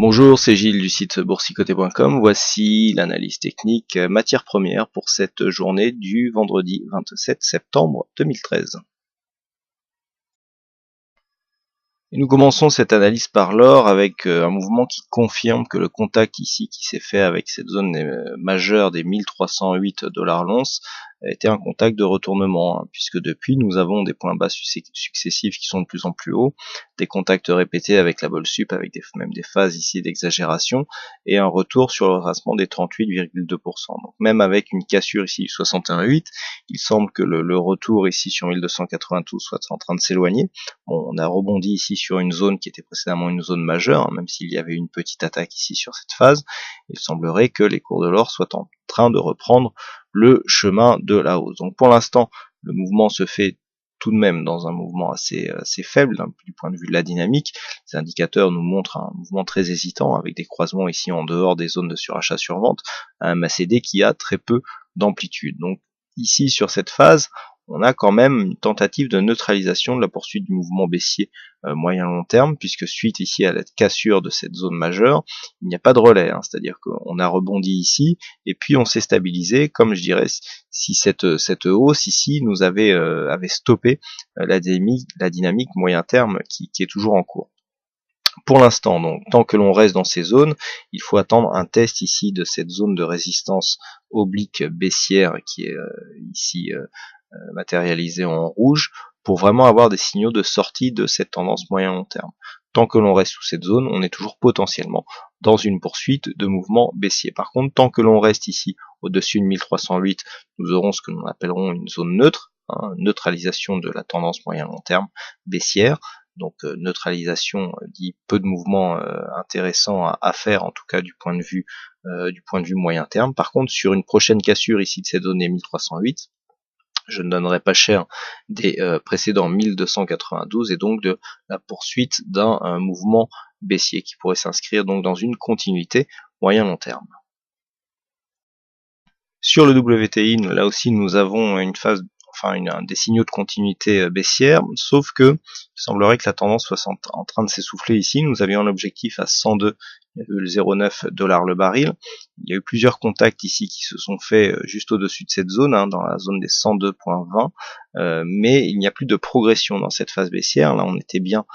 Bonjour, c'est Gilles du site boursicoté.com. Voici l'analyse technique matières premières pour cette journée du vendredi 27 septembre 2013. Et nous commençons cette analyse par l'or avec un mouvement qui confirme que le contact ici qui s'est fait avec cette zone majeure des 1308 $ l'once était un contact de retournement, puisque depuis nous avons des points bas successifs qui sont de plus en plus hauts, des contacts répétés avec la vol sup, avec même des phases ici d'exagération, et un retour sur le retracement des 38,2%. Donc même avec une cassure ici du 61,8, il semble que le retour ici sur 1292 soit en train de s'éloigner. Bon, on a rebondi ici sur une zone qui était précédemment une zone majeure, même s'il y avait une petite attaque ici sur cette phase. Il semblerait que les cours de l'or soient en train de reprendre le chemin de la hausse. Donc pour l'instant, le mouvement se fait tout de même dans un mouvement assez faible du point de vue de la dynamique. Les indicateurs nous montrent un mouvement très hésitant avec des croisements ici en dehors des zones de surachat survente, un MACD qui a très peu d'amplitude. Donc ici sur cette phase, on a quand même une tentative de neutralisation de la poursuite du mouvement baissier moyen-long terme, puisque suite ici à la cassure de cette zone majeure, il n'y a pas de relais, c'est-à-dire qu'on a rebondi ici, et puis on s'est stabilisé, comme je dirais, si cette hausse ici nous avait stoppé la dynamique moyen terme qui est toujours en cours. Pour l'instant, donc, tant que l'on reste dans ces zones, il faut attendre un test ici de cette zone de résistance oblique baissière qui est ici matérialisée en rouge pour vraiment avoir des signaux de sortie de cette tendance moyen-long terme. Tant que l'on reste sous cette zone, on est toujours potentiellement dans une poursuite de mouvement baissier. Par contre, tant que l'on reste ici au-dessus de 1308, nous aurons ce que nous appellerons une zone neutre, neutralisation de la tendance moyen-long terme baissière. Donc neutralisation dit peu de mouvements intéressants à faire, en tout cas du point de vue moyen terme. Par contre, sur une prochaine cassure ici de cette zone des 1308, je ne donnerai pas cher des précédents 1292 et donc de la poursuite d'un mouvement baissier qui pourrait s'inscrire donc dans une continuité moyen-long terme. Sur le WTI, là aussi nous avons une phase, des signaux de continuité baissière, sauf que il semblerait que la tendance soit en train de s'essouffler ici. Nous avions un objectif à 102,09 $ le baril. Il y a eu plusieurs contacts ici qui se sont faits juste au-dessus de cette zone, dans la zone des 102,20, mais il n'y a plus de progression dans cette phase baissière. Là on était bien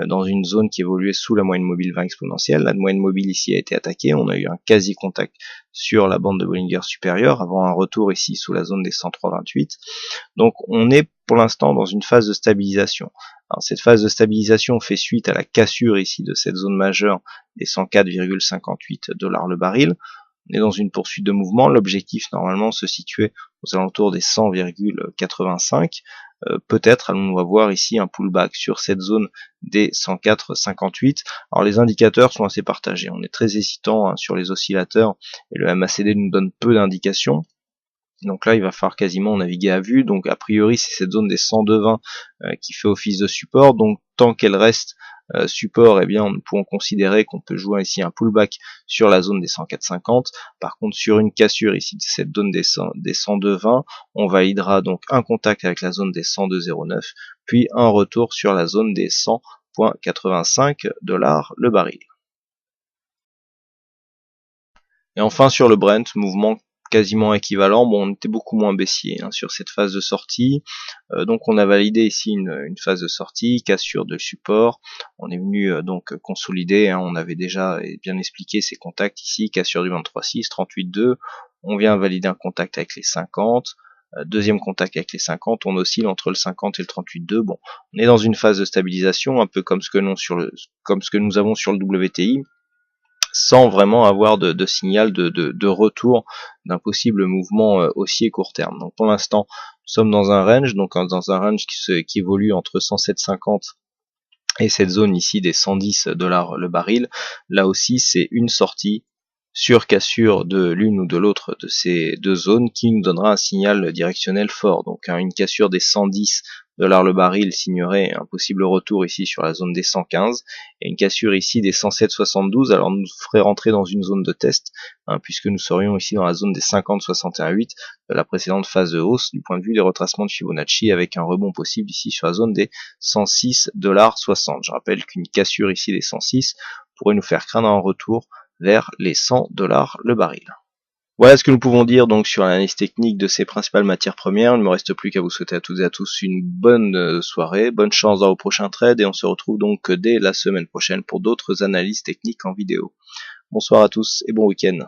dans une zone qui évoluait sous la moyenne mobile 20 exponentielle. La moyenne mobile ici a été attaquée, on a eu un quasi-contact sur la bande de Bollinger supérieure avant un retour ici sous la zone des 103,28. Donc on est pour l'instant dans une phase de stabilisation. Alors, cette phase de stabilisation fait suite à la cassure ici de cette zone majeure des 104,58 $ le baril. On est dans une poursuite de mouvement, l'objectif normalement se situait aux alentours des 100,85. Peut-être allons-nous avoir ici un pullback sur cette zone des 104,58. Alors les indicateurs sont assez partagés, on est très hésitant sur les oscillateurs et le MACD nous donne peu d'indications. Donc là, il va falloir quasiment naviguer à vue. Donc a priori, c'est cette zone des 102,20 qui fait office de support. Donc tant qu'elle reste support, eh bien, nous pouvons considérer qu'on peut jouer ici un pullback sur la zone des 104,50. Par contre, sur une cassure ici de cette zone des 102,20, on validera donc un contact avec la zone des 102,09, puis un retour sur la zone des 100,85 $ le baril. Et enfin sur le Brent, mouvement quasiment équivalent, bon, on était beaucoup moins baissier sur cette phase de sortie, donc on a validé ici une phase de sortie, cassure de support, on est venu donc consolider, on avait déjà bien expliqué ces contacts ici, cassure du 23,6, 38,2, on vient valider un contact avec les 50, deuxième contact avec les 50, on oscille entre le 50 et le 38,2, bon, on est dans une phase de stabilisation, un peu comme ce que nous avons sur le WTI, sans vraiment avoir de signal de retour d'un possible mouvement haussier court terme. Donc pour l'instant, nous sommes dans un range, qui évolue entre 107,50 et cette zone ici des 110 $ le baril. Là aussi, c'est une sortie sur cassure de l'une ou de l'autre de ces deux zones qui nous donnera un signal directionnel fort. Donc une cassure des 110 $ le baril signerait un possible retour ici sur la zone des 115 et une cassure ici des 107,72 alors nous ferait rentrer dans une zone de test puisque nous serions ici dans la zone des 50,61,8 de la précédente phase de hausse du point de vue des retracements de Fibonacci avec un rebond possible ici sur la zone des 106,60 $. Je rappelle qu'une cassure ici des 106 pourrait nous faire craindre un retour vers les 100 $ le baril. Voilà ce que nous pouvons dire donc sur l'analyse technique de ces principales matières premières. Il ne me reste plus qu'à vous souhaiter à toutes et à tous une bonne soirée, bonne chance dans vos prochains trades et on se retrouve donc dès la semaine prochaine pour d'autres analyses techniques en vidéo. Bonsoir à tous et bon week-end.